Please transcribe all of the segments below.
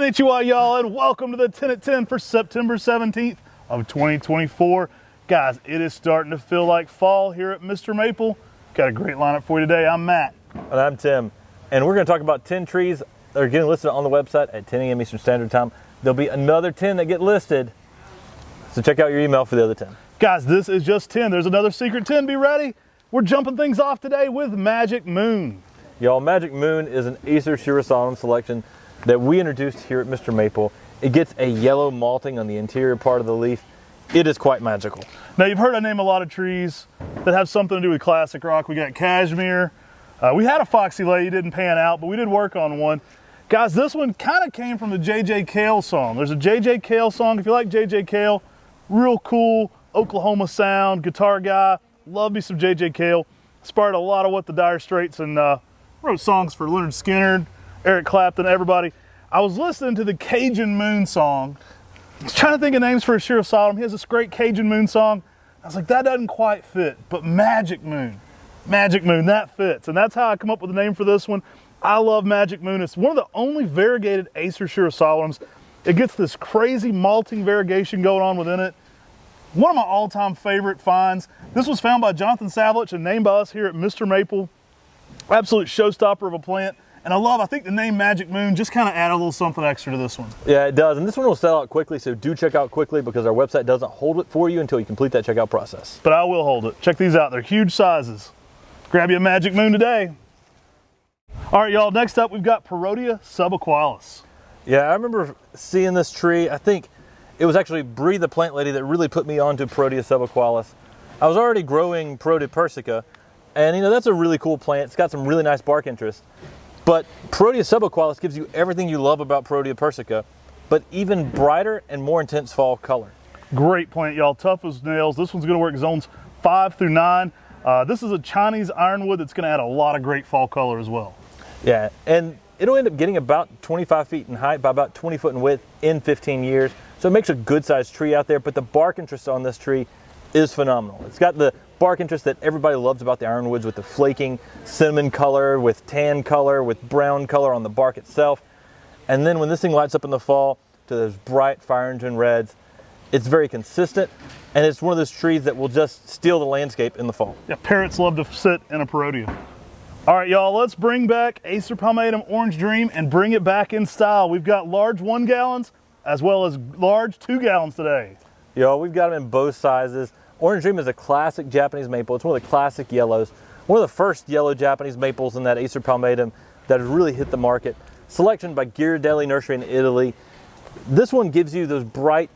Konnichiwa, y'all, and welcome to the 10 at 10 for September 17th of 2024. Guys, it is starting to feel like fall here at MrMaple. Got a great lineup for you today. I'm Matt. And I'm Tim. And we're going to talk about 10 trees that are getting listed on the website at 10 a.m. Eastern Standard Time. There'll be another 10 that get listed, so check out your email for the other 10. Guys, this is just 10. There's another secret 10. Be ready. We're jumping things off today with Magic Moon. Y'all, Magic Moon is an Acer Shirasalem selection that we introduced here at MrMaple. It gets a yellow malting on the interior part of the leaf. It is quite magical. Now, you've heard I name a lot of trees that have something to do with classic rock. We got cashmere. We had a Foxy Lady, didn't pan out, but we did work on one. Guys, this one kind of came from the J.J. Cale song. There's a J.J. Cale song. If you like J.J. Cale, real cool Oklahoma sound, guitar guy. Love me some J.J. Cale. Inspired a lot of what the Dire Straits and wrote songs for Leonard Skinner, Eric Clapton, everybody. I was listening to the Cajun Moon song. I was trying to think of names for a Shirasalem. He has this great Cajun Moon song. I was like, that doesn't quite fit, but Magic Moon, that fits. And that's how I come up with the name for this one. I love Magic Moon. It's one of the only variegated Acer Shirasalems. It gets this crazy malting variegation going on within it. One of my all-time favorite finds. This was found by Jonathan Savlich and named by us here at MrMaple. Absolute showstopper of a plant. And I think the name Magic Moon just kind of added a little something extra to this one. Yeah, it does. And this one will sell out quickly, so do check out quickly because our website doesn't hold it for you until you complete that checkout process. But I will hold it. Check these out. They're huge sizes. Grab you a Magic Moon today. All right, y'all. Next up, we've got Parodia Sub Aqualis. Yeah, I remember seeing this tree. I think it was actually Bree, the plant lady, that really put me onto Parodia Sub Aqualis. I was already growing Parodia persica, and that's a really cool plant. It's got some really nice bark interest. But Parodia Sub Aqualis gives you everything you love about Parodia persica, but even brighter and more intense fall color. Great plant, y'all. Tough as nails. This one's going to work zones 5 through 9. This is a Chinese ironwood that's going to add a lot of great fall color as well. Yeah, and it'll end up getting about 25 feet in height by about 20 foot in width in 15 years. So it makes a good sized tree out there, but the bark interest on this tree is phenomenal. It's got the bark interest that everybody loves about the ironwoods, with the flaking cinnamon color, with tan color, with brown color on the bark itself. And then when this thing lights up in the fall to those bright fire engine reds, it's very consistent, and it's one of those trees that will just steal the landscape in the fall. Yeah, parrots love to sit in a Parodia. All right, y'all, let's bring back Acer Pomatum Orange Dream and bring it back in style. We've got large 1 gallons as well as large 2 gallons today. Y'all, we've got them in both sizes. Orange Dream is a classic Japanese maple. It's one of the classic yellows. One of the first yellow Japanese maples in that Acer Pomatum that has really hit the market. Selection by Ghirardelli Nursery in Italy. This one gives you those bright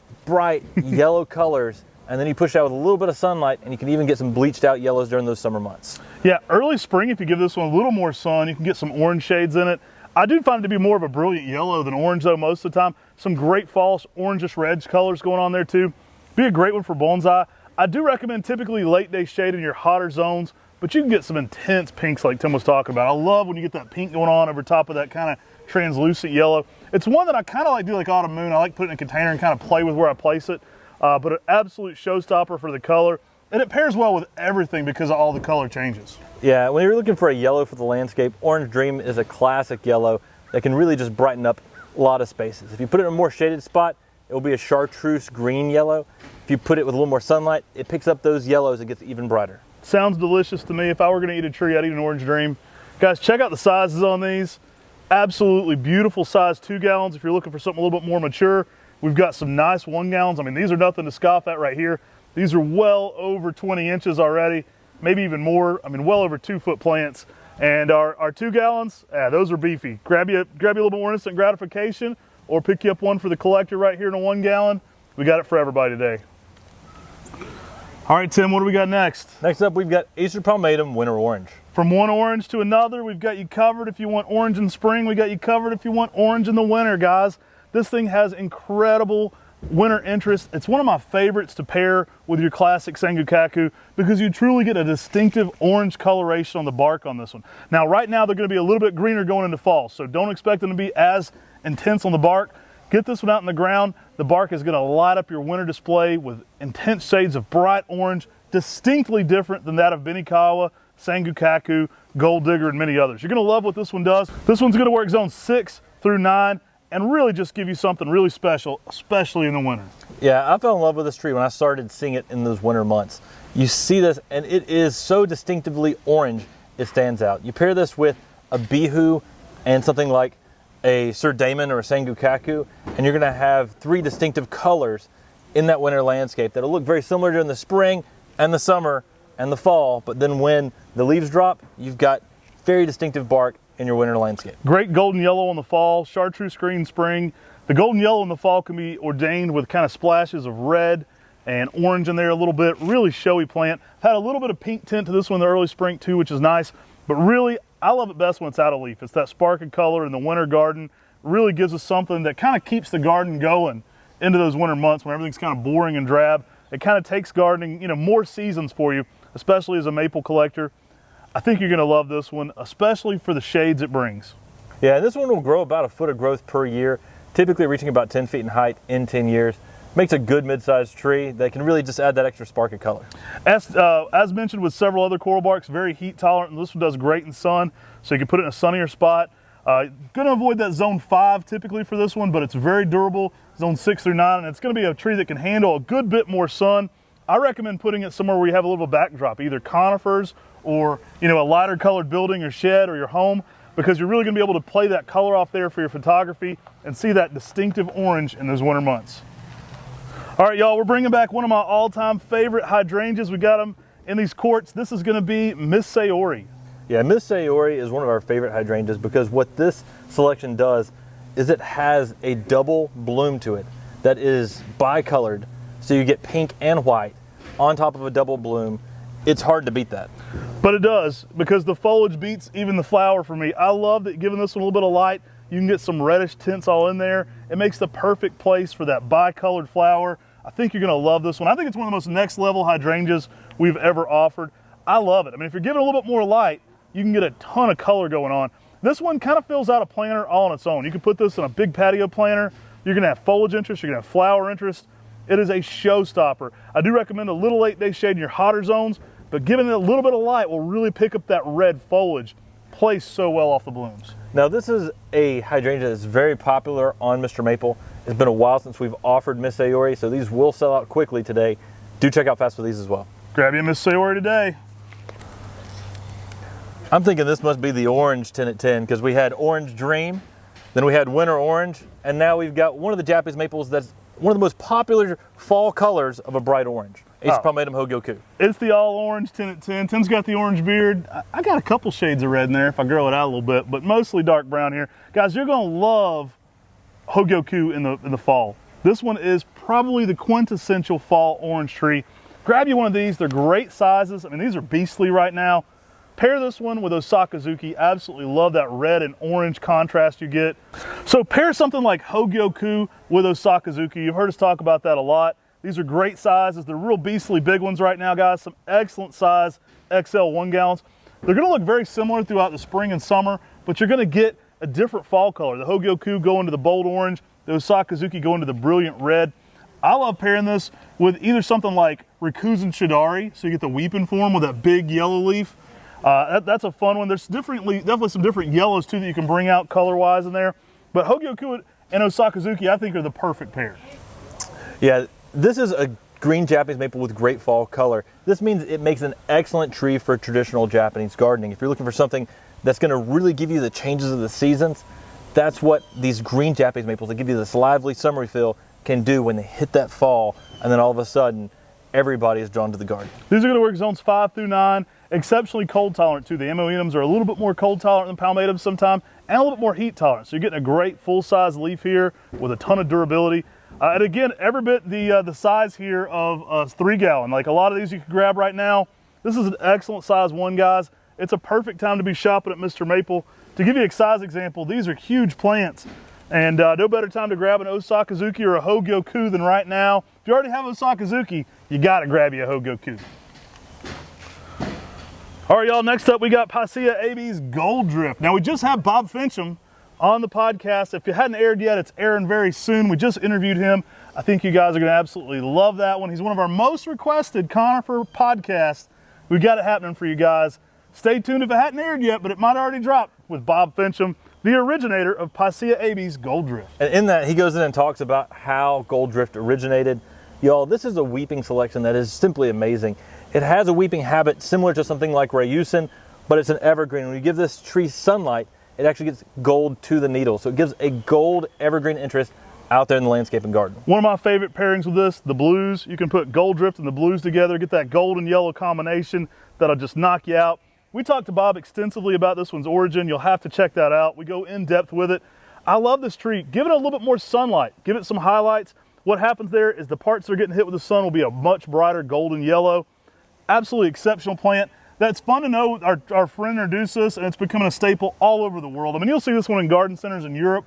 yellow colors, and then you push it out with a little bit of sunlight, and you can even get some bleached out yellows during those summer months. Yeah, early spring, if you give this one a little more sun, you can get some orange shades in it. I do find it to be more of a brilliant yellow than orange, though, most of the time. Some great false orangish red colors going on there, too. Be a great one for bonsai. I do recommend typically late day shade in your hotter zones, but you can get some intense pinks like Tim was talking about. I love when you get that pink going on over top of that kind of translucent yellow. It's one that I kind of like do like Autumn Moon. I like putting it in a container and kind of play with where I place it, but an absolute showstopper for the color. And it pairs well with everything because of all the color changes. Yeah, when you're looking for a yellow for the landscape, Orange Dream is a classic yellow that can really just brighten up a lot of spaces. If you put it in a more shaded spot, it will be a chartreuse green yellow. If you put it with a little more sunlight, it picks up those yellows and gets even brighter. Sounds delicious to me. If I were going to eat a tree, I'd eat an Orange Dream. Guys, check out the sizes on these. Absolutely beautiful size 2 gallons. If you're looking for something a little bit more mature, we've got some nice 1 gallons. I mean, these are nothing to scoff at right here. These are well over 20 inches already, maybe even more. I mean, well over 2 foot plants. And our 2 gallons, those are beefy. Grab you a little bit more instant gratification, or pick you up one for the collector right here in a 1 gallon. We got it for everybody today. All right, Tim, what do we got next? Next up, we've got Acer Pomatum Winter Orange. From one orange to another, we've got you covered. If you want orange in spring, we got you covered if you want orange in the winter, guys. This thing has incredible winter interest. It's one of my favorites to pair with your classic Sengukaku because you truly get a distinctive orange coloration on the bark on this one. Now, right now, they're going to be a little bit greener going into fall, so don't expect them to be as intense on the bark. Get this one out in the ground. The bark is going to light up your winter display with intense shades of bright orange, distinctly different than that of Benikawa, Sengukaku, Gold Digger, and many others. You're going to love what this one does. This one's going to work zone 6 through 9. and really just give you something really special, especially in the winter. Yeah, I fell in love with this tree when I started seeing it in those winter months. You see this, and it is so distinctively orange, it stands out. You pair this with a bihu and something like a Sir Damon or a Sangukaku, and you're gonna have three distinctive colors in that winter landscape that'll look very similar during the spring and the summer and the fall, but then when the leaves drop, you've got very distinctive bark in your winter landscape. Great golden yellow in the fall, chartreuse green spring. The golden yellow in the fall can be ordained with kind of splashes of red and orange in there a little bit. Really showy plant. I've had a little bit of pink tint to this one in the early spring too, which is nice, but really I love it best when it's out of leaf. It's that spark of color in the winter garden. Really gives us something that kind of keeps the garden going into those winter months when everything's kind of boring and drab. It kind of takes gardening, more seasons for you, especially as a maple collector. I think you're gonna love this one, especially for the shades it brings. Yeah, and this one will grow about a foot of growth per year, typically reaching about 10 feet in height in 10 years. Makes a good mid-sized tree that can really just add that extra spark of color. As mentioned with several other coral barks, very heat tolerant, and this one does great in sun, so you can put it in a sunnier spot. Gonna avoid that zone 5 typically for this one, but it's very durable, zone 6 through 9, and it's gonna be a tree that can handle a good bit more sun. I recommend putting it somewhere where you have a little backdrop, either conifers or a lighter colored building or shed or your home, because you're really gonna be able to play that color off there for your photography and see that distinctive orange in those winter months. All right, y'all, we're bringing back one of my all-time favorite hydrangeas. We got them in these quarts. This is gonna be Missori. Yeah, Missori is one of our favorite hydrangeas because what this selection does is it has a double bloom to it that is bicolored, so you get pink and white on top of a double bloom. It's hard to beat that. But it does, because the foliage beats even the flower for me. I love that giving this one a little bit of light, you can get some reddish tints all in there. It makes the perfect place for that bicolored flower. I think you're gonna love this one. I think it's one of the most next level hydrangeas we've ever offered. I love it. I mean, if you're giving a little bit more light, you can get a ton of color going on. This one kind of fills out a planter all on its own. You can put this in a big patio planter. You're gonna have foliage interest, you're gonna have flower interest. It is a showstopper. I do recommend a little 8-day shade in your hotter zones, but giving it a little bit of light will really pick up that red foliage. Plays so well off the blooms. Now this is a hydrangea that's very popular on Mr. Maple. It's been a while since we've offered Missori, so these will sell out quickly today. Do check out Fast for these as well. Grab you a Missori today. I'm thinking this must be the orange 10 at 10 because we had Orange Dream, then we had Winter Orange, and now we've got one of the Japanese maples that's one of the most popular fall colors of a bright orange. Acer Pomatum Hogyoku. It's the all orange 10 at 10. Tim's got the orange beard. I got a couple shades of red in there if I grow it out a little bit, but mostly dark brown here. Guys, you're gonna love Hogyoku in the fall. This one is probably the quintessential fall orange tree. Grab you one of these, they're great sizes. I mean, these are beastly right now. Pair this one with Osakazuki. Absolutely love that red and orange contrast you get. So pair something like Hogyoku with Osakazuki. You've heard us talk about that a lot. These are great sizes. They're real beastly big ones right now, guys. Some excellent size XL 1 gallons. They're gonna look very similar throughout the spring and summer, but you're gonna get a different fall color. The Hogyoku go into the bold orange, the Osakazuki go into the brilliant red. I love pairing this with either something like Rikuzen Shidari, so you get the weeping form with that big yellow leaf. That's a fun one. There's definitely some different yellows too that you can bring out color-wise in there. But Hogyoku and Osakazuki, I think, are the perfect pair. Yeah, this is a green Japanese maple with great fall color. This means it makes an excellent tree for traditional Japanese gardening. If you're looking for something that's going to really give you the changes of the seasons, that's what these green Japanese maples that give you this lively summery feel can do when they hit that fall, and then all of a sudden everybody is drawn to the garden. These are going to work zones 5 through 9, exceptionally cold tolerant too. The Moenums are a little bit more cold tolerant than Palmatums sometimes, and a little bit more heat tolerant. So you're getting a great full size leaf here with a ton of durability. And again, every bit the size here of a 3 gallon. Like a lot of these you can grab right now. This is an excellent size one, guys. It's a perfect time to be shopping at Mr. Maple. To give you a size example, these are huge plants. And no better time to grab an Osakazuki or a Hogyoku than right now. If you already have Osakazuki, you gotta grab you a Hogyoku. All right, y'all, next up we got Picea AB's Gold Drift. Now we just have Bob Fincham on the podcast. If it hadn't aired yet, it's airing very soon. We just interviewed him. I think you guys are gonna absolutely love that one. He's one of our most requested conifer podcasts. We got it happening for you guys. Stay tuned if it hadn't aired yet, but it might already drop with Bob Fincham. the originator of Picea abies Gold Drift. And in that, he goes in and talks about how Gold Drift originated. Y'all, this is a weeping selection that is simply amazing. It has a weeping habit similar to something like Rayusen, but it's an evergreen. When you give this tree sunlight, it actually gets gold to the needle. So it gives a gold evergreen interest out there in the landscape and garden. One of my favorite pairings with this, the blues. You can put Gold Drift and the blues together, get that gold and yellow combination that'll just knock you out. We talked to Bob extensively about this one's origin. You'll have to check that out. We go in depth with it. I love this tree. Give it a little bit more sunlight. Give it some highlights. What happens there is the parts that are getting hit with the sun will be a much brighter golden yellow. Absolutely exceptional plant. That's fun to know. Our friend introduced us, and it's becoming a staple all over the world. I mean, you'll see this one in garden centers in Europe.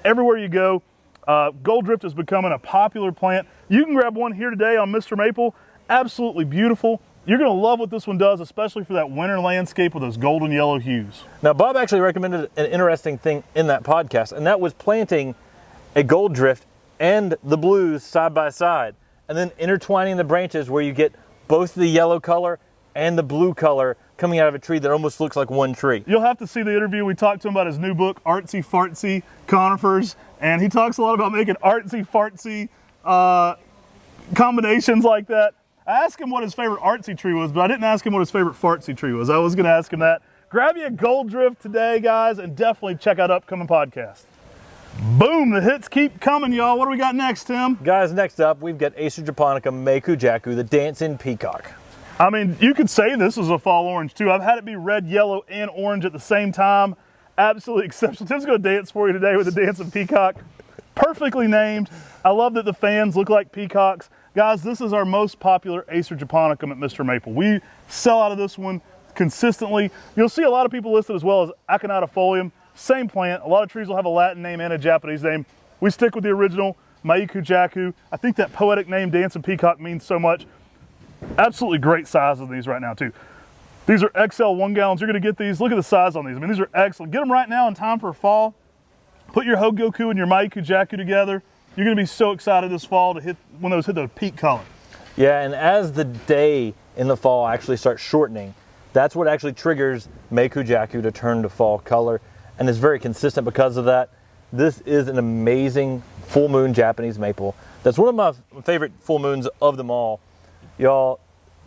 Everywhere you go, Gold Drift is becoming a popular plant. You can grab one here today on Mr. Maple. Absolutely beautiful. You're going to love what this one does, especially for that winter landscape with those golden yellow hues. Now, Bob actually recommended an interesting thing in that podcast, and that was planting a Gold Drift and the blues side by side, and then intertwining the branches where you get both the yellow color and the blue color coming out of a tree that almost looks like one tree. You'll have to see the interview. We talked to him about his new book, Artsy Fartsy Conifers, and he talks a lot about making artsy fartsy combinations like that. I asked him what his favorite artsy tree was, but I didn't ask him what his favorite fartsy tree was. I was going to ask him that. Grab you a Gold Drift today, guys, and definitely check out upcoming podcasts. Boom, the hits keep coming, y'all. What do we got next, Tim? Guys, next up, we've got Acer japonicum Meikujaku, the Dancing Peacock. I mean, you could say this is a fall orange, too. I've had it be red, yellow, and orange at the same time. Absolutely exceptional. Tim's going to dance for you today with the Dancing Peacock. Perfectly named. I love that the fans look like peacocks. Guys, this is our most popular Acer japonicum at Mr. Maple. We sell out of this one consistently. You'll see a lot of people listed as well as Aconitafolium. Same plant. A lot of trees will have a Latin name and a Japanese name. We stick with the original, Meikujaku. I think that poetic name, Dancing Peacock, means so much. Absolutely great size of these right now, too. These are XL 1 gallons. You're going to get these. Look at the size on these. I mean, these are excellent. Get them right now in time for fall. Put your Hogoku and your Meikujaku together. You're going to be so excited this fall to hit when those hit the peak color. Yeah, and as the day in the fall actually starts shortening, that's what actually triggers Meikujaku to turn to fall color, and it's very consistent because of that. This is an amazing full moon Japanese maple. That's one of my favorite full moons of them all. Y'all,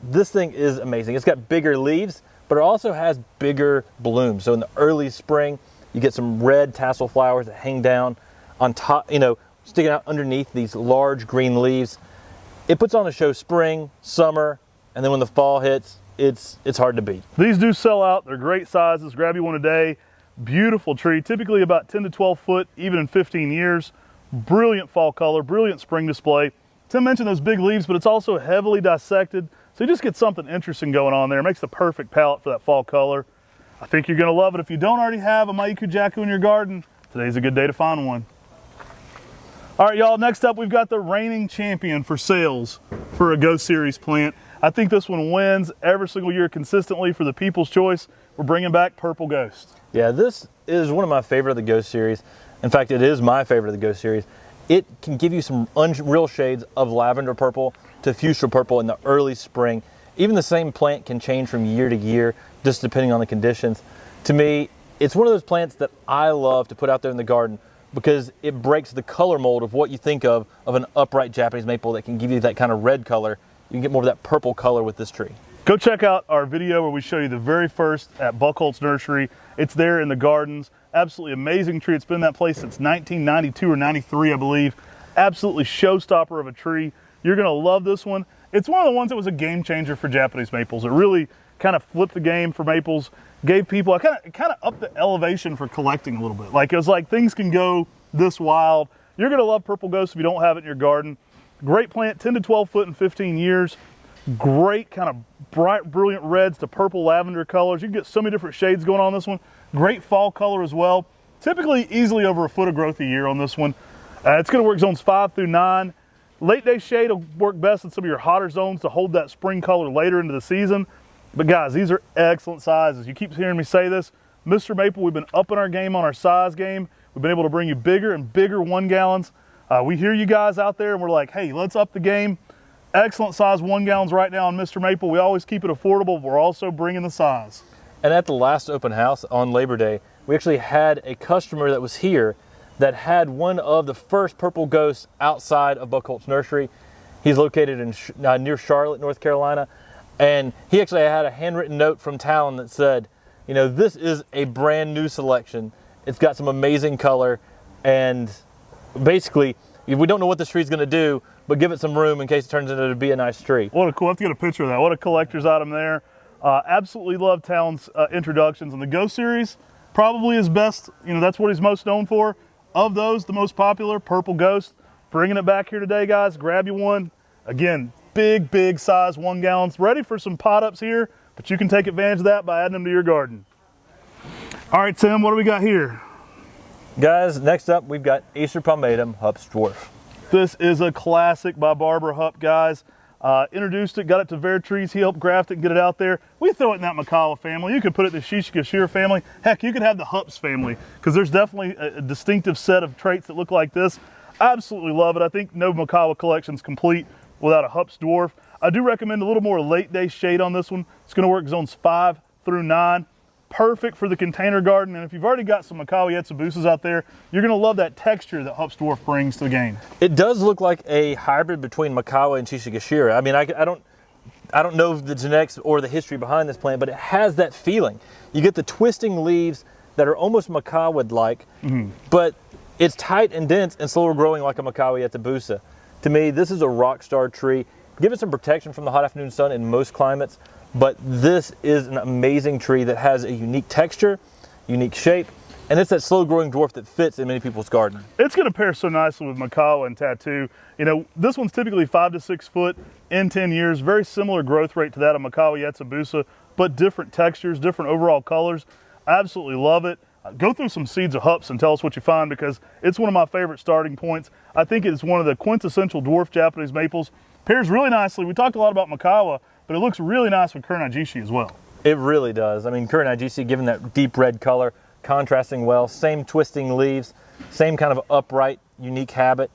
this thing is amazing. It's got bigger leaves, but it also has bigger blooms. So in the early spring, you get some red tassel flowers that hang down on top, sticking out underneath these large green leaves. It puts on a show spring, summer, and then when the fall hits, it's hard to beat. These do sell out. They're great sizes. Grab you one a day. Beautiful tree, typically about 10 to 12 foot, even in 15 years. Brilliant fall color, brilliant spring display. Tim mentioned those big leaves, but it's also heavily dissected, so you just get something interesting going on there. It makes the perfect palette for that fall color. I think you're going to love it. If you don't already have a Meikujaku in your garden, today's a good day to find one. All right, y'all, next up we've got the reigning champion for sales for a Go Series plant. I think this one wins every single year consistently for the People's Choice. We're bringing back Purple Ghost. Yeah, this is one of my favorite of the Go Series. In fact, it is my favorite of the Go Series. It can give you some unreal shades of lavender purple to fuchsia purple in the early spring. Even the same plant can change from year to year, just depending on the conditions. To me, it's one of those plants that I love to put out there in the garden because it breaks the color mold of what you think of an upright Japanese maple that can give you that kind of red color. You can get more of that purple color with this tree. Go check out our video where we show you the very first at Buckholtz Nursery. It's there in the gardens. Absolutely amazing tree. It's been in that place since 1992 or 93, I believe. Absolutely showstopper of a tree. You're going to love this one. It's one of the ones that was a game changer for Japanese maples. It really kind of flipped the game for maples, gave people, kind of upped the elevation for collecting a little bit. Like, it was like things can go this wild. You're going to love Purple Ghost if you don't have it in your garden. Great plant, 10 to 12 foot in 15 years. Great kind of bright, brilliant reds to purple lavender colors. You can get so many different shades going on this one. Great fall color as well. Typically easily over a foot of growth a year on this one. It's going to work zones 5 through 9. Late day shade will work best in some of your hotter zones to hold that spring color later into the season. But guys, these are excellent sizes. You keep hearing me say this. Mr. Maple, we've been upping our game on our size game. We've been able to bring you bigger and bigger 1 gallons. We hear you guys out there and we're like, hey, let's up the game. Excellent size 1 gallons right now on Mr. Maple. We always keep it affordable, but we're also bringing the size. And at the last open house on Labor Day, we actually had a customer that was here that had one of the first purple ghosts outside of Buckholt's nursery. He's located in near Charlotte, North Carolina, and he actually had a handwritten note from town that said, you know, this is a brand new selection. It's got some amazing color, and basically, we don't know what this tree's going to do, but give it some room in case it turns into to be a nice tree. What a cool, I have to get a picture of that. What a collector's item there. Absolutely love Talon's introductions, and the Ghost series probably is best. You know, that's what he's most known for. Of those, the most popular, Purple Ghost. Bringing it back here today, guys. Grab you one. Again, big size, 1 gallons. Ready for some pot ups here, but you can take advantage of that by adding them to your garden. All right, Tim, what do we got here? Guys, next up, we've got Acer Pomatum Hupp's Dwarf. This is a classic by Barbara Hupp, guys. Introduced it, got it to Vertrees. He helped graft it and get it out there. We throw it in that Macawa family. You could put it in the Shishikashira family. Heck, you could have the Hupps family, because there's definitely a distinctive set of traits that look like this. Absolutely love it. I think no Macawa collection's complete without a Hupp's Dwarf. I do recommend a little more late day shade on this one. It's going to work zones 5 through 9. Perfect for the container garden, and if you've already got some Macawa Yetsabusas out there, you're going to love that texture that Hupp's Dwarf brings to the game. It does look like a hybrid between Macawa and Shishikashira. I mean, I don't know the genetics or the history behind this plant, but it has that feeling. You get the twisting leaves that are almost Macawa-like, but it's tight and dense and slower growing like a Macawa Yetsabusa. To me, this is a rock star tree. Give it some protection from the hot afternoon sun in most climates, but this is an amazing tree that has a unique texture, unique shape, and it's that slow growing dwarf that fits in many people's garden. It's going to pair so nicely with Macawa and Tattoo. You know, this one's typically 5 to 6 foot in 10 years, very similar growth rate to that of Macawa Yetsabusa, but different textures, different overall colors. I absolutely love it. Go through some seeds of Hupps and tell us what you find, because it's one of my favorite starting points. I think it's one of the quintessential dwarf Japanese maples. Pairs really nicely. We talked a lot about Macawa, but it looks really nice with Kuranajishi as well. It really does. I mean, Kuranajishi, given that deep red color, contrasting well, same twisting leaves, same kind of upright, unique habit.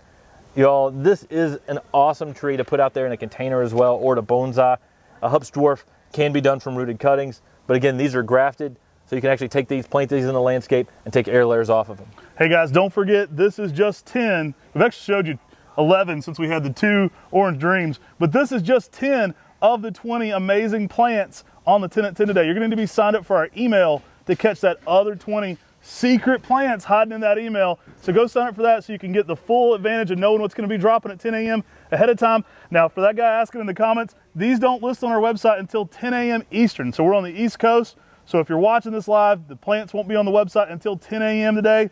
Y'all, this is an awesome tree to put out there in a container as well, or to bonsai. A Hupp's Dwarf can be done from rooted cuttings, but again, these are grafted, so you can actually take these, plant these in the landscape, and take air layers off of them. Hey guys, don't forget, this is just 10. We've actually showed you 11 since we had the 2 Orange Dreams, but this is just 10 of the 20 amazing plants on the 10 at 10 today. You're going to need to be signed up for our email to catch that other 20 secret plants hiding in that email. So go sign up for that so you can get the full advantage of knowing what's going to be dropping at 10 a.m. ahead of time. Now, for that guy asking in the comments, these don't list on our website until 10 a.m. Eastern. So we're on the East Coast. So if you're watching this live, the plants won't be on the website until 10 a.m. today.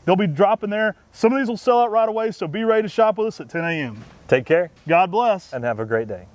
They'll be dropping there. Some of these will sell out right away, so be ready to shop with us at 10 a.m. Take care. God bless. And have a great day.